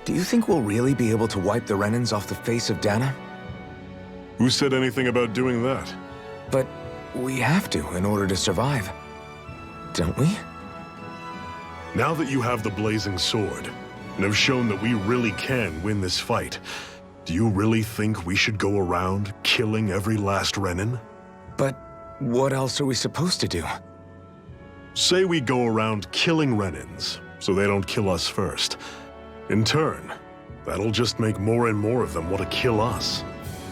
Do you think we'll really be able to wipe the Renans off the face of Dana? Who said anything about doing that? But we have to in order to survive. Don't we? Now that you have the Blazing Sword, and have shown that we really can win this fight, do you really think we should go around killing every last Renan? But what else are we supposed to do? Say we go around killing Renans, so they don't kill us first. In turn, that'll just make more and more of them want to kill us.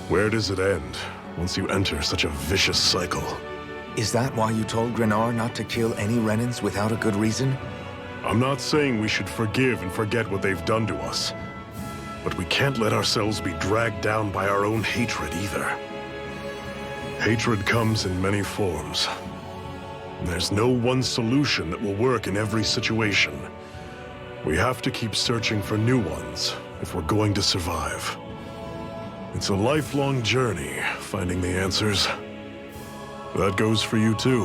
Where does it end, once you enter such a vicious cycle? Is that why you told Grenar not to kill any Renans without a good reason? I'm not saying we should forgive and forget what they've done to us, but we can't let ourselves be dragged down by our own hatred either. Hatred comes in many forms. There's no one solution that will work in every situation. We have to keep searching for new ones if we're going to survive. It's a lifelong journey, finding the answers. That goes for you too.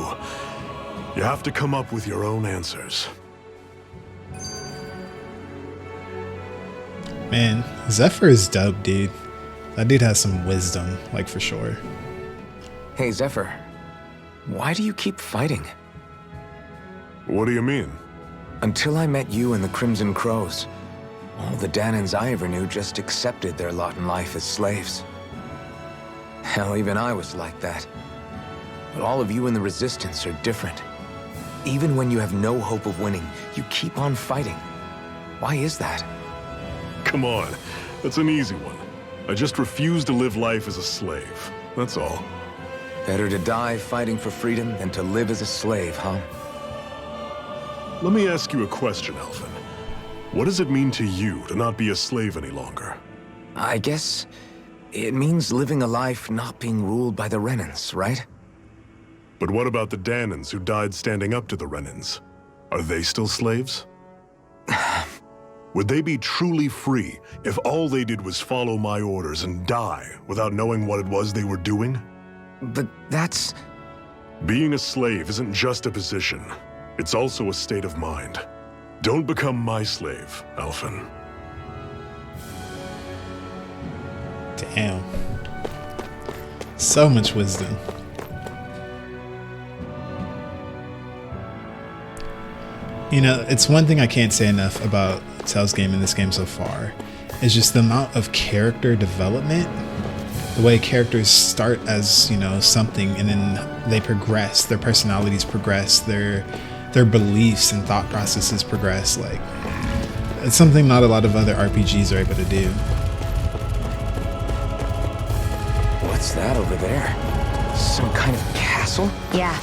You have to come up with your own answers. Man, Zephyr is dope, dude. That dude has some wisdom, like for sure. Hey, Zephyr. Why do you keep fighting? What do you mean? Until I met you and the Crimson Crows, all the Danans I ever knew just accepted their lot in life as slaves. Hell, even I was like that. But all of you in the Resistance are different. Even when you have no hope of winning, you keep on fighting. Why is that? Come on, that's an easy one. I just refuse to live life as a slave, that's all. Better to die fighting for freedom than to live as a slave, huh? Let me ask you a question, Alphen. What does it mean to you to not be a slave any longer? I guess it means living a life not being ruled by the Renans, right? But what about the Danans who died standing up to the Renans? Are they still slaves? Would they be truly free if all they did was follow my orders and die without knowing what it was they were doing? But that's... Being a slave isn't just a position. It's also a state of mind. Don't become my slave, Alphen. Damn. So much wisdom. You know, it's one thing I can't say enough about Tell's game in this game so far. It's just the amount of character development. The way characters start as, you know, something and then they progress, their personalities progress, their beliefs and thought processes progress. Like, it's something not a lot of other RPGs are able to do. What's that over there? Some kind of castle? Yeah,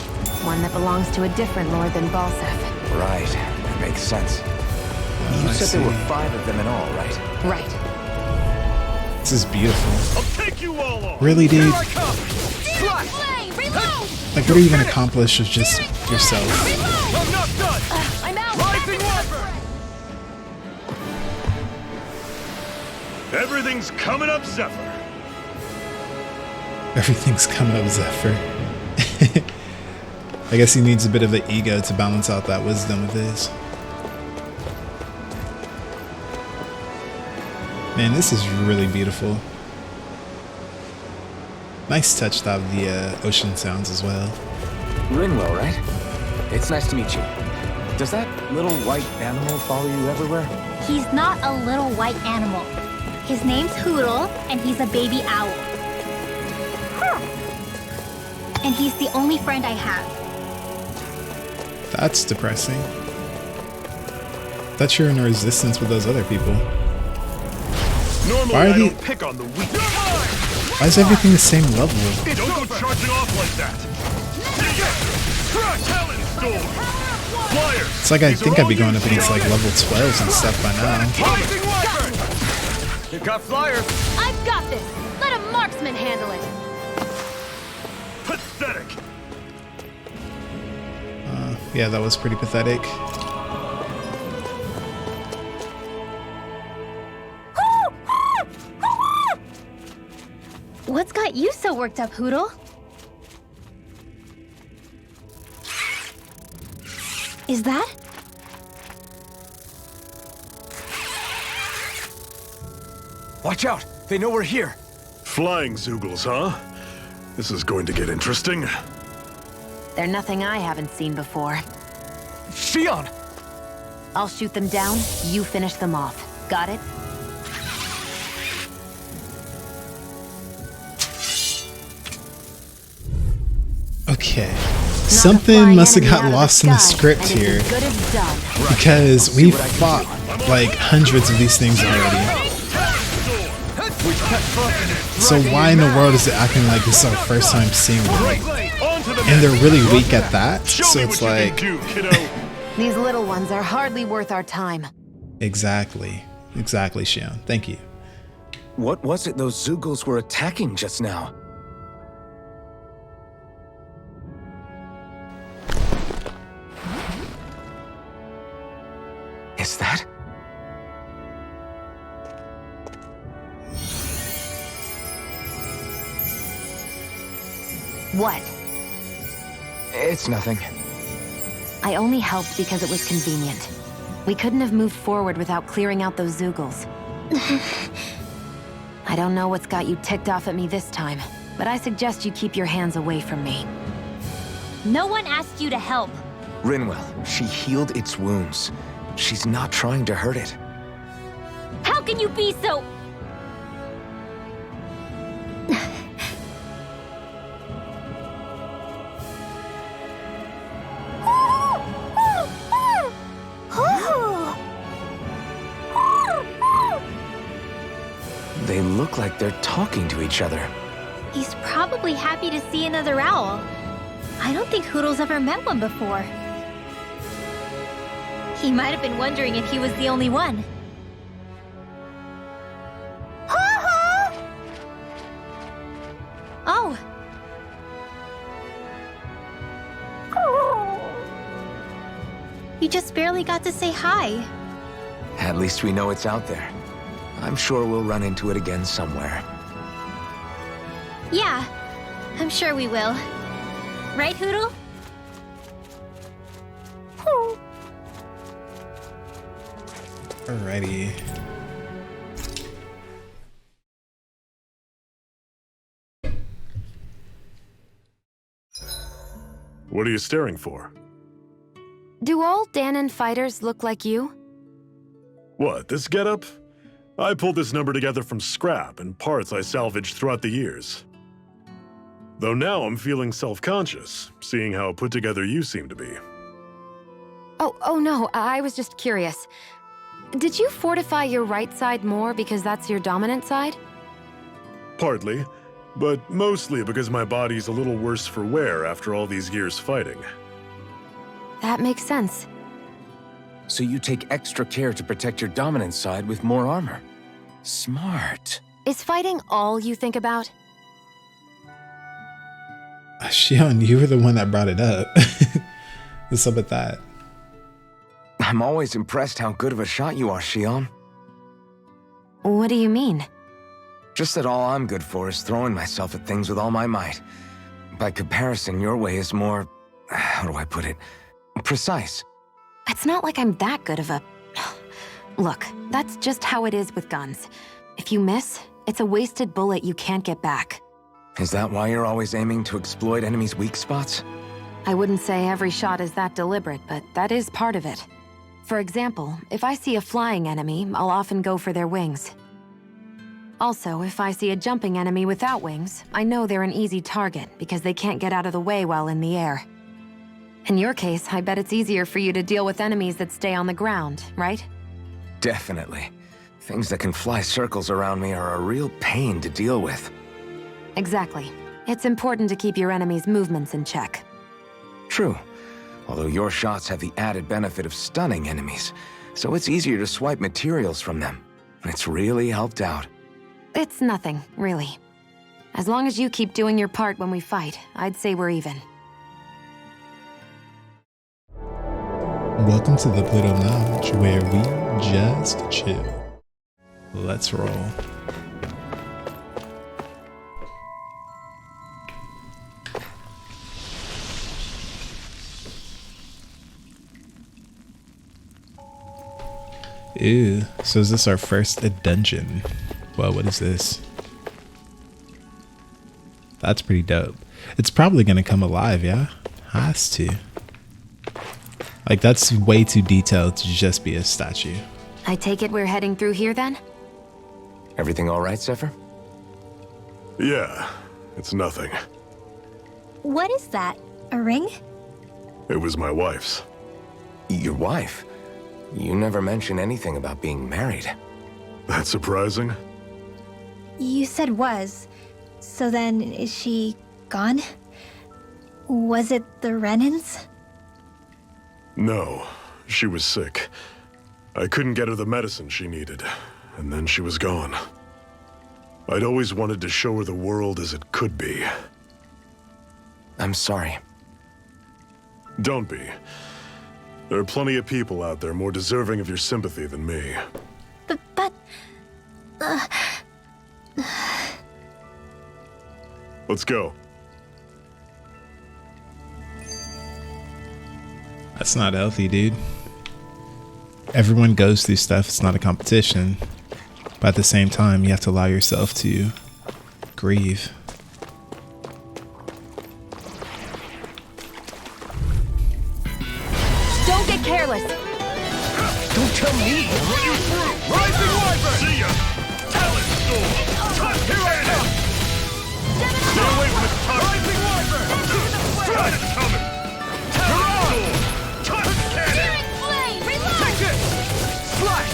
one that belongs to a different lord than Balseph. Right, that makes sense. You I said there see. were 5 of them in all, right? Right. This is beautiful. I'll take you all on! Really, dude? Flame, reload! Like, what are you gonna accomplish with just yourself? I'm not done! I'm out! Rising Wyvern! Everything's coming up, Zephyr! Everything's coming up, Zephyr. I guess he needs a bit of an ego to balance out that wisdom of his. Man, this is really beautiful. Nice touch to have the ocean sounds as well. Rinwell, right? It's nice to meet you. Does that little white animal follow you everywhere? He's not a little white animal. His name's Hootle, and he's a baby owl. And he's the only friend I have. That's depressing. Thought you were in a resistance with those other people. Normally Why are I they- don't pick on the weak. Why is everything the same level? Don't go charging off like that! Talon Storm! Flyers! It's like I think I'd be going up against like level 12s and stuff by now. Rising Wyvern! You've got flyers. I've got this! Let a marksman handle it! Pathetic! Yeah, that was pretty pathetic. What's got you so worked up, Hootle? Is that? Watch out! They know we're here! Flying Zeugles, huh? This is going to get interesting. They're nothing I haven't seen before. Shion! I'll shoot them down, you finish them off. Got it? Okay. Not a Something flying must have enemy got out of lost in the sky, script and it's here. as good as done. Because we fought like hundreds of these things already. So why in the world is it acting like this is our first time seeing them? And they're really weak at that. So it's like, These little ones are hardly worth our time. exactly. Exactly, Shion. Thank you. What was it those Zeugles were attacking just now? Is that? What? It's nothing. I only helped because it was convenient. We couldn't have moved forward without clearing out those Zeugles. I don't know what's got you ticked off at me this time, but I suggest you keep your hands away from me. No one asked you to help. Rinwell, she healed its wounds. She's not trying to hurt it. How can you be so... They look like they're talking to each other. He's probably happy to see another owl. I don't think Hoodle's ever met one before. He might have been wondering if he was the only one. Oh. You just barely got to say hi. At least we know it's out there. I'm sure we'll run into it again somewhere. Yeah, I'm sure we will. Right, Hoodle? Alrighty. What are you staring for? Do all Danon fighters look like you? What, this getup? I pulled this number together from scrap and parts I salvaged throughout the years. Though now I'm feeling self-conscious, seeing how put together you seem to be. Oh no, I was just curious. Did you fortify your right side more because that's your dominant side? Partly, but mostly because my body's a little worse for wear after all these years fighting. That makes sense. So you take extra care to protect your dominant side with more armor. Smart. Is fighting all you think about? Shion, you were the one that brought it up. What's up with that? I'm always impressed how good of a shot you are, Shion. What do you mean? Just that all I'm good for is throwing myself at things with all my might. By comparison, your way is more... how do I put it? Precise. It's not like I'm that good of a... Look, that's just how it is with guns. If you miss, it's a wasted bullet you can't get back. Is that why you're always aiming to exploit enemies' weak spots? I wouldn't say every shot is that deliberate, but that is part of it. For example, if I see a flying enemy, I'll often go for their wings. Also, if I see a jumping enemy without wings, I know they're an easy target because they can't get out of the way while in the air. In your case, I bet it's easier for you to deal with enemies that stay on the ground, right? Definitely. Things that can fly circles around me are a real pain to deal with. Exactly. It's important to keep your enemy's movements in check. True. Although your shots have the added benefit of stunning enemies, so it's easier to swipe materials from them. It's really helped out. It's nothing, really. As long as you keep doing your part when we fight, I'd say we're even. Welcome to the Pluto Lounge, where we just chill. Let's roll. Ew, so is this our first dungeon? Whoa, what is this? That's pretty dope. It's probably gonna come alive, yeah? Has to. Like, that's way too detailed to just be a statue. I take it we're heading through here then? Everything all right, Zephyr? Yeah, it's nothing. What is that? A ring? It was my wife's. Your wife? You never mentioned anything about being married. That's surprising? You said was. So then, is she gone? Was it the Renans? No, she was sick. I couldn't get her the medicine she needed, and then she was gone. I'd always wanted to show her the world as it could be. I'm sorry. Don't be. There are plenty of people out there more deserving of your sympathy than me. But Let's go. That's not healthy, dude. Everyone goes through stuff. It's not a competition. But at the same time, you have to allow yourself to grieve. Don't get careless! Don't tell me! Run you through! Rising Wyvern! See ya! Talent Storm! Touch! Here I come! Stay away from its touch! Rising Wyvern! Try it coming! Talent Storm! Touch cannon! Take it! Slash!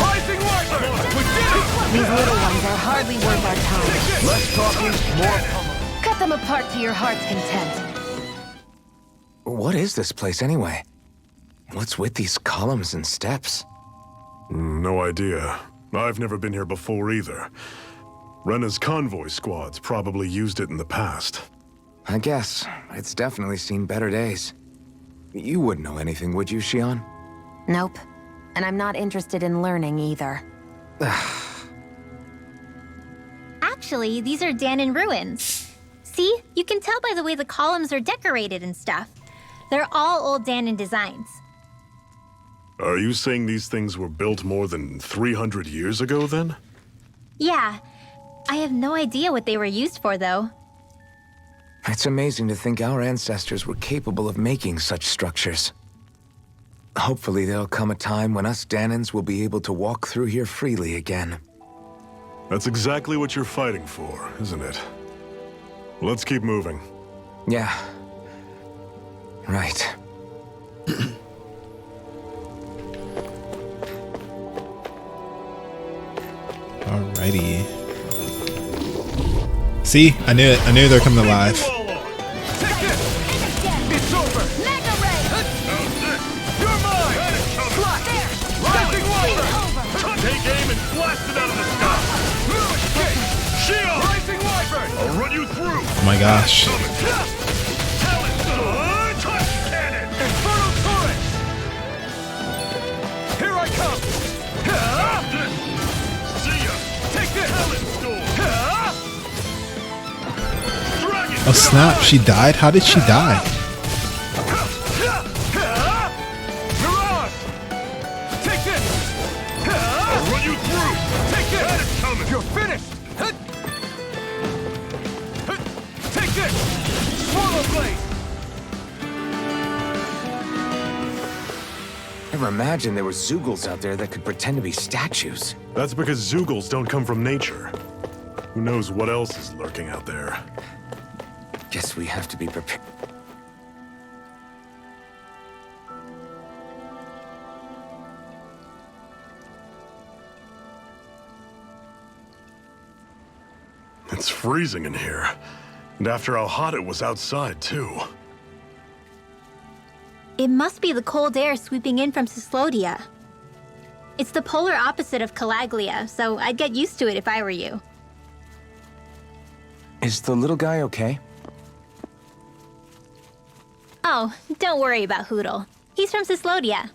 Rising Wyvern! We did it! These little ones are hardly worth our time. Less talking, more pummeling. Cut them apart to your heart's content. What is this place anyway? What's with these columns and steps? No idea. I've never been here before either. Rena's convoy squads probably used it in the past. I guess. It's definitely seen better days. You wouldn't know anything, would you, Xion? Nope. And I'm not interested in learning either. actually, these are Dahnan ruins. See? You can tell by the way the columns are decorated and stuff. They're all old Dahnan designs. Are you saying these things were built more than 300 years ago, then? Yeah. I have no idea what they were used for, though. It's amazing to think our ancestors were capable of making such structures. Hopefully there'll come a time when us Dahnans will be able to walk through here freely again. That's exactly what you're fighting for, isn't it? Let's keep moving. Yeah. Right. Alrighty. See? I knew it. I knew they were coming alive. It's over! Mega Ray! You're mine! Rising Wyvern! Take aim and blast it out of the sky! Shield! Rising Wyvern! I'll run you through! Oh my gosh. Talent! Touch cannon! Infernal turret! Here I come! See ya! Take this! Talent storm! Dragon! Oh snap, she died? How did she die? Mirage! Take this! I'll run you through! Take this! That is coming! You're finished! Take this! Swallow blade! Never imagined there were Zeugles out there that could pretend to be statues. That's because Zeugles don't come from nature. Who knows what else is lurking out there? Guess we have to be prepared. It's freezing in here. And after how hot it was outside, too. It must be the cold air sweeping in from Cyslodia. It's the polar opposite of Calaglia, so I'd get used to it if I were you. Is the little guy okay? Oh, don't worry about Hootle. He's from Cyslodia.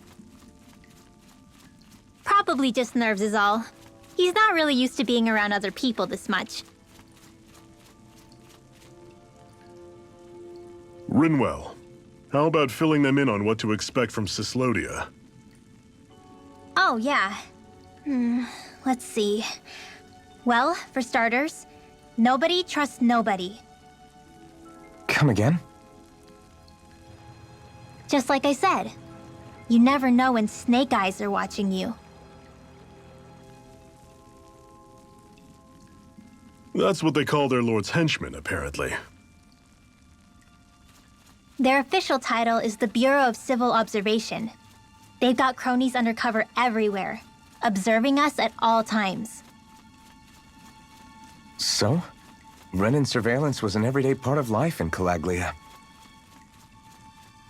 Probably just nerves is all. He's not really used to being around other people this much. Rinwell, how about filling them in on what to expect from Cyslodia? Oh, yeah. Let's see. Well, for starters, nobody trusts nobody. Come again? Just like I said, you never know when Snake Eyes are watching you. That's what they call their lord's henchmen, apparently. Their official title is the Bureau of Civil Observation. They've got cronies undercover everywhere, observing us at all times. So? Renan surveillance was an everyday part of life in Calaglia.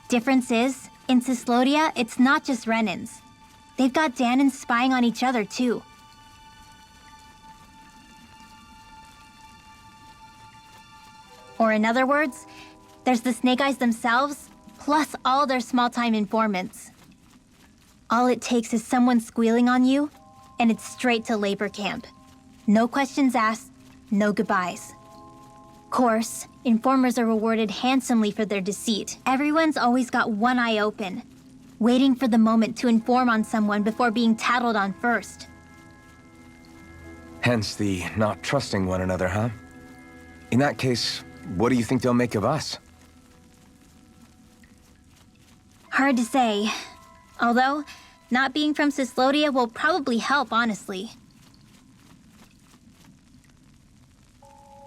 Difference is, in Cyslodia, it's not just Renans. They've got Danans spying on each other, too. Or in other words, there's the Snake Eyes themselves, plus all their small-time informants. All it takes is someone squealing on you, and it's straight to labor camp. No questions asked, no goodbyes. Course, informers are rewarded handsomely for their deceit. Everyone's always got one eye open, waiting for the moment to inform on someone before being tattled on first. Hence the not trusting one another, huh? In that case, what do you think they'll make of us? Hard to say. Although, not being from Cyslodia will probably help, honestly.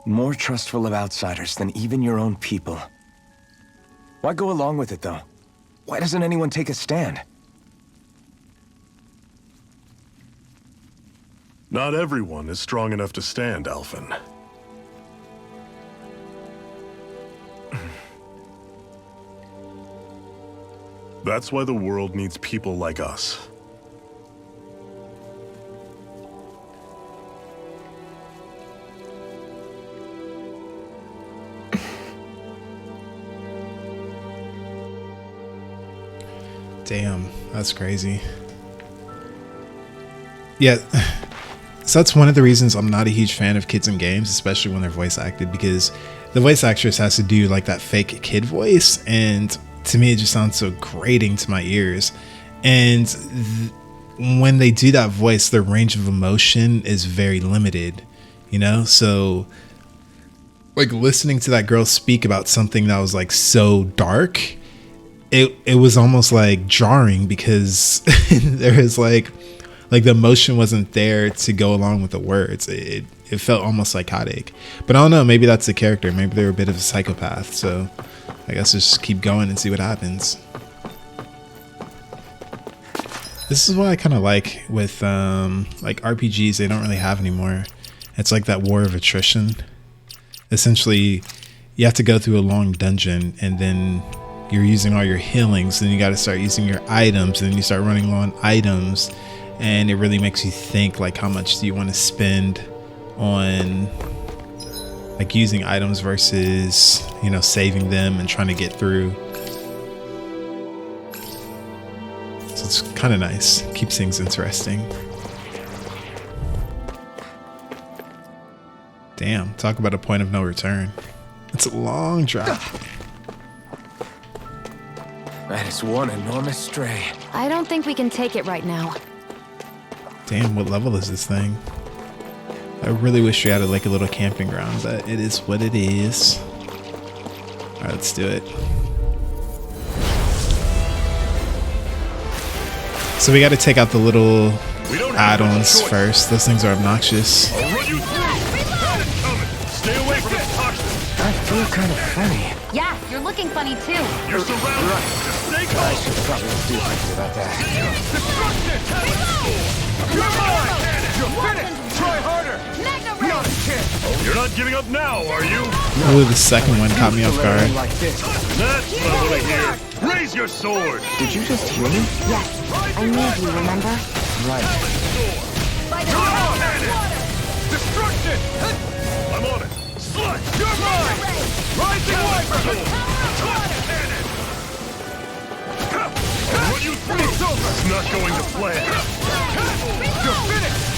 More trustful of outsiders than even your own people. Why go along with it, though? Why doesn't anyone take a stand? Not everyone is strong enough to stand, Alphen. That's why the world needs people like us. Damn, that's crazy. Yeah, so that's one of the reasons I'm not a huge fan of kids in games, especially when they're voice acted, because the voice actress has to do like that fake kid voice, and to me it just sounds so grating to my ears. And when they do that voice, their range of emotion is very limited, you know? So like listening to that girl speak about something that was like so dark, it was almost like jarring, because there is like the emotion wasn't there to go along with the words. It felt almost psychotic. But I don't know, maybe that's the character. Maybe they're a bit of a psychopath. So I guess just keep going and see what happens. This is what I kind of like with like RPGs they don't really have anymore. It's like that war of attrition. Essentially, you have to go through a long dungeon, and then you're using all your healings, then you got to start using your items, and then you start running low on items, and it really makes you think like how much do you want to spend on like using items versus, you know, saving them and trying to get through. So it's kind of nice, keeps things interesting. Damn, talk about a point of no return. It's a long drop. That is one enormous stray. I don't think we can take it right now. Damn, what level is this thing? I really wish we had like a little camping ground, but it is what it is. All right, let's do it. So we got to take out the little add-ons first. Those things are obnoxious. I'll run you through! It's coming! Stay away from its toxins! I feel kind of funny. Yeah, you're looking funny too. You're surrounded! Just stay I close! should probably do something about that. You're mine! You're finished! Try harder! Not a chance! You're not giving up now, are you? Ooh, the second one caught me off guard. Like this. That's what I want to hear! Raise your sword! Did you just hear me? Yes, I need you, remember? Right. You're on! Destruction! I'm on it! Slut! You're mine! Rising Wiper! Cannon! I'll run you through! It's not going to plan! You're finished!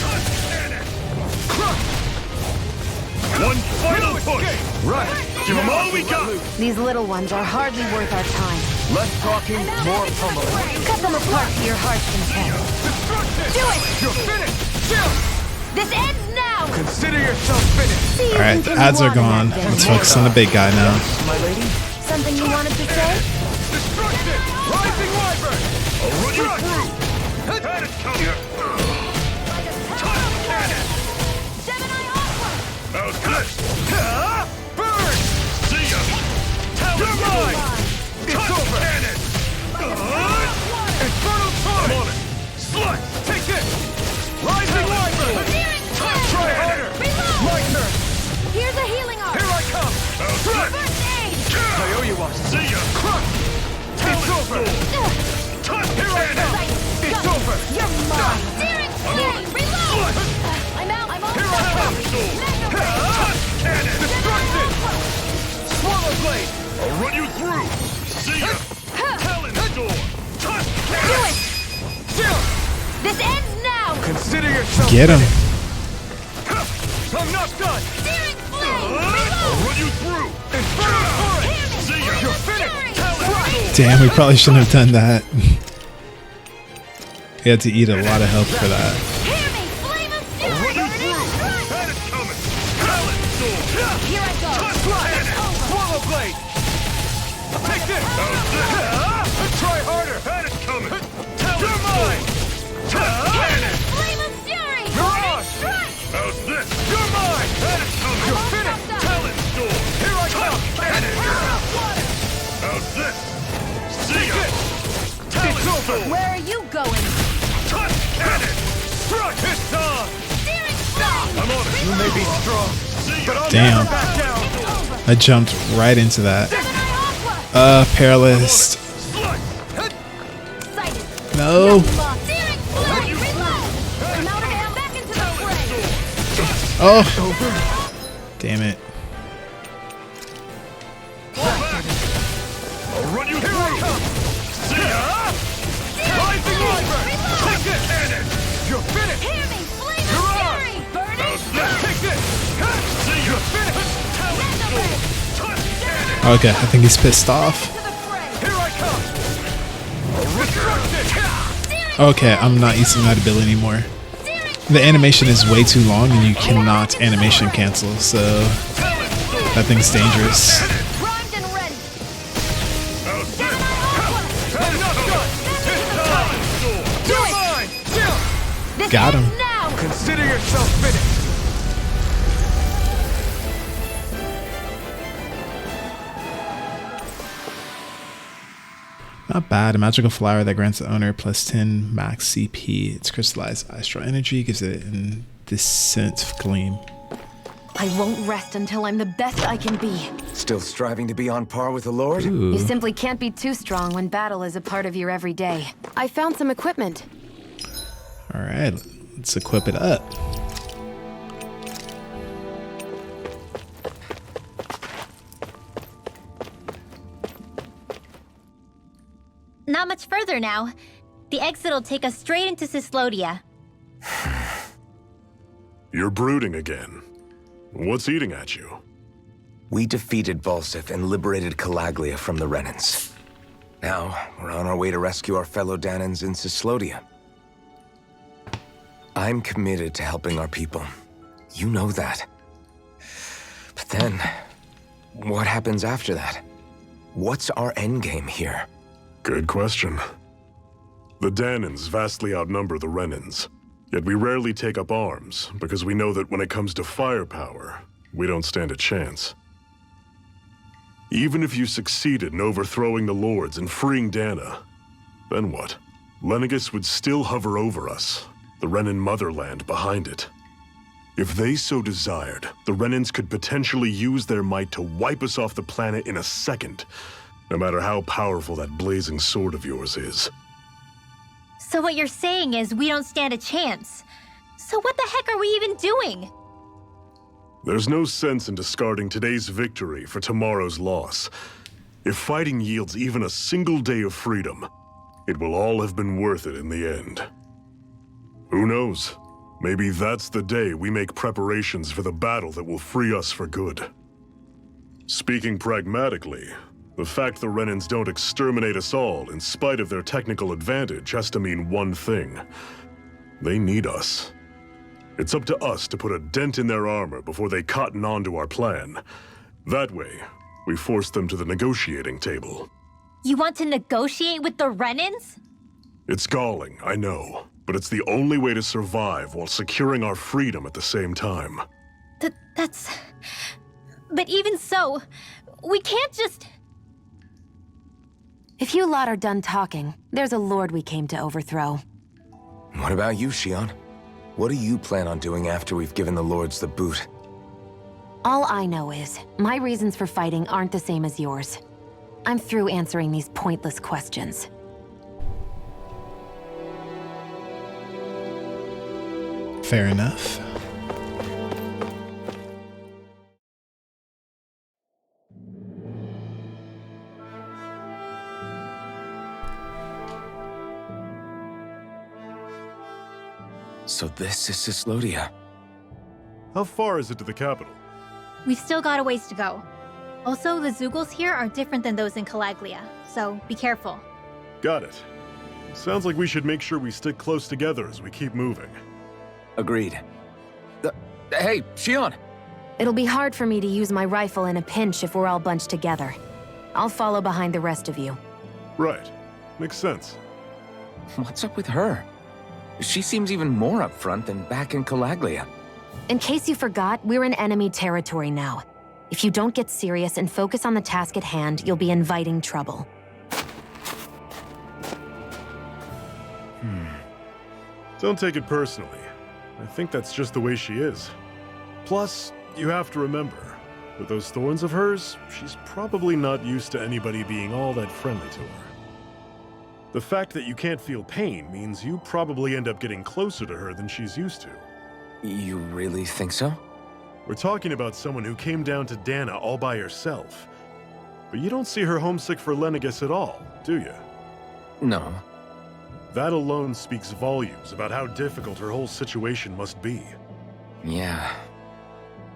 One final push! Right. Give them all we got! These little ones are hardly worth our time. Less talking, more pummeling. Cut them apart to your heart's content. Destruction! Do it! You're finished! Chill! This ends now! Consider yourself finished. See you Alright, in the ads are water gone. that day. Let's focus on the big guy now. My lady? Something you wanted to say? Destruction! Rising Wyvern! I'll run you through! Had it coming! Touch cannon! Gemini Aqua! How's this? Burn! See ya! You're mine! It's Touch over! cannon! Infernal Torrent! I'm on it! Slice! Take this! Rising Wyvern! Try harder! My turn! Here's a healing arm! Here I come! How's this? First aid! I owe you one. See ya! Crush! It's over! Touch Here I cannon! come! It's over! You're mine! Searing flame! Reload! I'm out! I'm Here I come! Touch cannon! Destruction! Swallow Blade! I'll run you through! See ya! Talon Storm! Touch Do cannon! it! Chill! This ends now! Consider yourself Get him. finished. I'm not done! Searing flame! I'll run you through! Infernal Torrent! See ya! You're finished! Talon Storm! Damn, we probably shouldn't have done that. We had to eat a lot of health for that. Hear me! Flame of I'll run fury! you through! Had it coming! Talon Storm! Here I go! Swallow Blade! Take this! How's this? Try harder! Had it coming! You're Talon mine! Touch cannon! Flame of fury! Mirage! Strike! How's this? You're mine! Had it coming! You're finished! Talon Storm! Here I come! Cannon! How's this? See ya! Talon It's over! Storm! Where are you going? Touch cannon! Strike! It's on! Searing flame! I'm on it! You may be strong, See but ya! I'll Damn. never back down! It's over! I jumped right into that. Gemini Aqua! Paralyzed. Slice! Sighted! No. Searing flame! Reload! I'm out of hand! Back into the fray! Oh. Damn it. I'll run you through! See ya! Rising Wyvern! Take this! Cannon! You're finished! Hear me! Flame You're of on! fury! Burning How's this? Take this! See ya! You're finished! Talon Storm! Touch cannon! Okay, I think he's pissed off. to the fray! Here I come! Destruction! Okay, I'm not using that ability anymore. The animation is way too long and you cannot animation cancel, so that thing's dangerous. Primed and ready! How's this? I'm not done! Talon Storm! You're mine! Chill! This Got him. ends now! Consider yourself finished! Not bad. A magical flower that grants the owner plus 10 max CP. Its crystallized astral energy gives it an indecent gleam. I won't rest until I'm the best I can be. Still striving to be on par with the Lord? Ooh. You simply can't be too strong when battle is a part of your everyday. I found some equipment. All right, let's equip it up. Not much further now. The exit'll take us straight into Cyslodia. You're brooding again. What's eating at you? We defeated Volsif and liberated Calaglia from the Renans. Now, we're on our way to rescue our fellow Danans in Cyslodia. I'm committed to helping our people. You know that. But then, what happens after that? What's our endgame here? Good question. The Danans vastly outnumber the Renans, yet we rarely take up arms because we know that when it comes to firepower, we don't stand a chance. Even if you succeeded in overthrowing the Lords and freeing Dana, then what? Lenegis would still hover over us, the Renan motherland behind it. If they so desired, the Renans could potentially use their might to wipe us off the planet in a second, no matter how powerful that blazing sword of yours is. So what you're saying is we don't stand a chance. So what the heck are we even doing? There's no sense in discarding today's victory for tomorrow's loss. If fighting yields even a single day of freedom, it will all have been worth it in the end. Who knows? Maybe that's the day we make preparations for the battle that will free us for good. Speaking pragmatically, the fact the Renans don't exterminate us all in spite of their technical advantage has to mean one thing. They need us. It's up to us to put a dent in their armor before they cotton on to our plan. That way, we force them to the negotiating table. You want to negotiate with the Renans? It's galling, I know, but it's the only way to survive while securing our freedom at the same time. That's... But even so, we can't just... If you lot are done talking, there's a lord we came to overthrow. What about you, Shion? What do you plan on doing after we've given the lords the boot? All I know is, my reasons for fighting aren't the same as yours. I'm through answering these pointless questions. Fair enough. So this is Cyslodia. How far is it to the capital? We've still got a ways to go. Also, the Zeugles here are different than those in Calaglia, so be careful. Got it. Sounds like we should make sure we stick close together as we keep moving. Agreed. Hey, Shion! It'll be hard for me to use my rifle in a pinch if we're all bunched together. I'll follow behind the rest of you. Right. Makes sense. What's up with her? She seems even more upfront than back in Calaglia. In case you forgot, we're in enemy territory now. If you don't get serious and focus on the task at hand, you'll be inviting trouble. Don't take it personally. I think that's just the way she is. Plus, you have to remember, with those thorns of hers, she's probably not used to anybody being all that friendly to her. The fact that you can't feel pain means you probably end up getting closer to her than she's used to. You really think so? We're talking about someone who came down to Dana all by herself. But you don't see her homesick for Lenegis at all, do you? No. That alone speaks volumes about how difficult her whole situation must be. Yeah.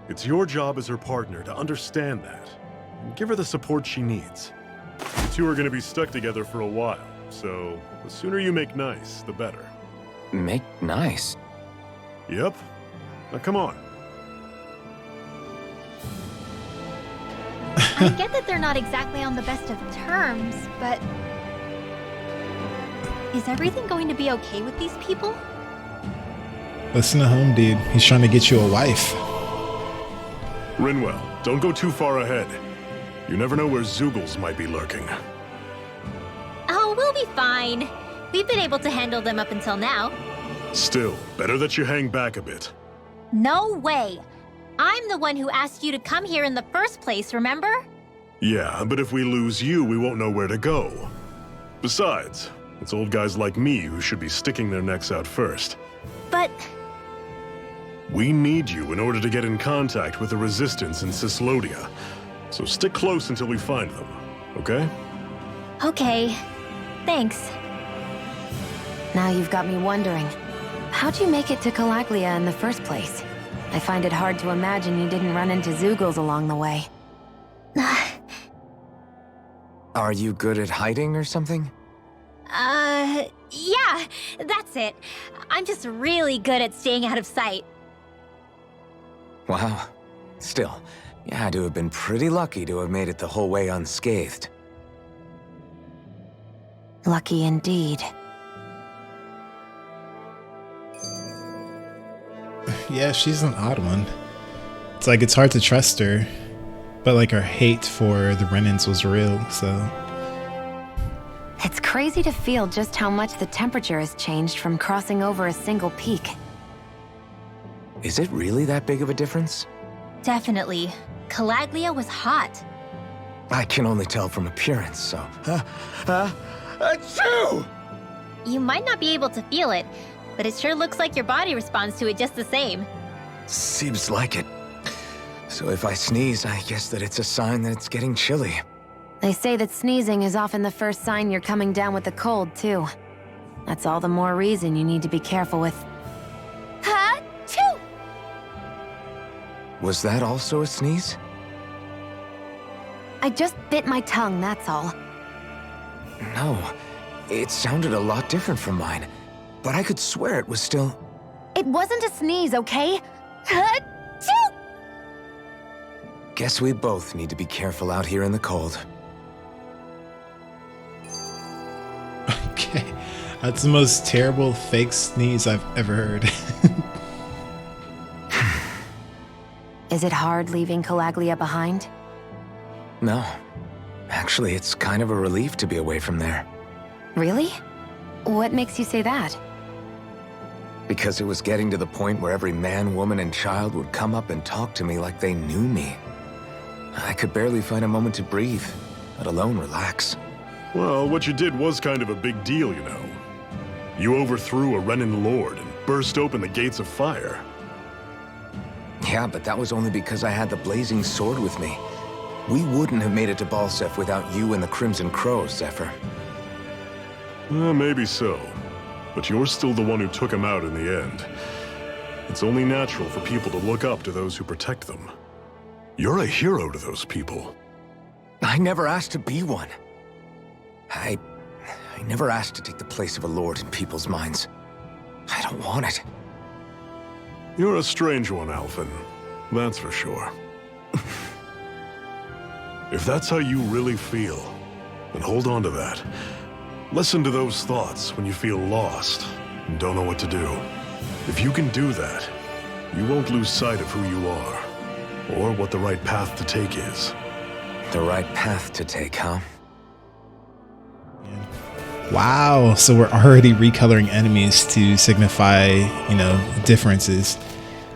It's your job as her partner to understand that, and give her the support she needs. You two are going to be stuck together for a while, so the sooner you make nice, the better. Make nice? Yep. Now come on. I get that they're not exactly on the best of terms, but... Is everything going to be okay with these people? Listen to home, dude. He's trying to get you a wife. Rinwell, don't go too far ahead. You never know where Zeugles might be lurking. Oh, we'll be fine. We've been able to handle them up until now. Still, better that you hang back a bit. No way! I'm the one who asked you to come here in the first place, remember? Yeah, but if we lose you, we won't know where to go. Besides, it's old guys like me who should be sticking their necks out first. But... We need you in order to get in contact with the Resistance in Cyslodia. So stick close until we find them, okay? Okay. Thanks. Now you've got me wondering. How'd you make it to Calaglia in the first place? I find it hard to imagine you didn't run into Zeugles along the way. Are you good at hiding or something? Yeah, that's it. I'm just really good at staying out of sight. Wow. Still, you had to have been pretty lucky to have made it the whole way unscathed. Lucky indeed. Yeah, she's an odd one. It's like it's hard to trust her, but like her hate for the Renans was real, so... It's crazy to feel just how much the temperature has changed from crossing over a single peak. Is it really that big of a difference? Definitely. Calaglia was hot. I can only tell from appearance, so... Achoo! You might not be able to feel it, but it sure looks like your body responds to it just the same. Seems like it. So if I sneeze, I guess that it's a sign that it's getting chilly. They say that sneezing is often the first sign you're coming down with the cold, too. That's all the more reason you need to be careful with... Ha-choo! Was that also a sneeze? I just bit my tongue, that's all. No, it sounded a lot different from mine, but I could swear it was still... It wasn't a sneeze, okay? Guess we both need to be careful out here in the cold. Okay. That's the most terrible fake sneeze I've ever heard. Is it hard leaving Calaglia behind? No. Actually, it's kind of a relief to be away from there. Really? What makes you say that? Because it was getting to the point where every man, woman, and child would come up and talk to me like they knew me. I could barely find a moment to breathe, let alone relax. Well, what you did was kind of a big deal, you know. You overthrew a Renan lord and burst open the gates of fire. Yeah, but that was only because I had the blazing sword with me. We wouldn't have made it to Balseph without you and the Crimson Crows, Zephyr. Maybe so. But you're still the one who took him out in the end. It's only natural for people to look up to those who protect them. You're a hero to those people. I never asked to be one. I never asked to take the place of a lord in people's minds. I don't want it. You're a strange one, Alphen. That's for sure. If that's how you really feel, then hold on to that. Listen to those thoughts when you feel lost and don't know what to do. If you can do that, you won't lose sight of who you are, or what the right path to take is. The right path to take, huh? Wow, so we're already recoloring enemies to signify, differences.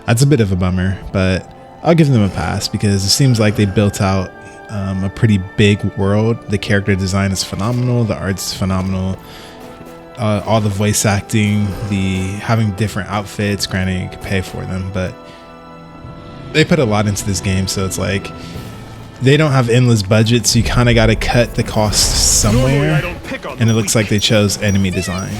That's a bit of a bummer, but I'll give them a pass because it seems like they built out a pretty big world. The character design is phenomenal, the art's phenomenal, all the voice acting, the having different outfits, granted you can pay for them, but they put a lot into this game, so it's like they don't have endless budgets, so you kind of got to cut the costs somewhere, and it looks like they chose enemy design.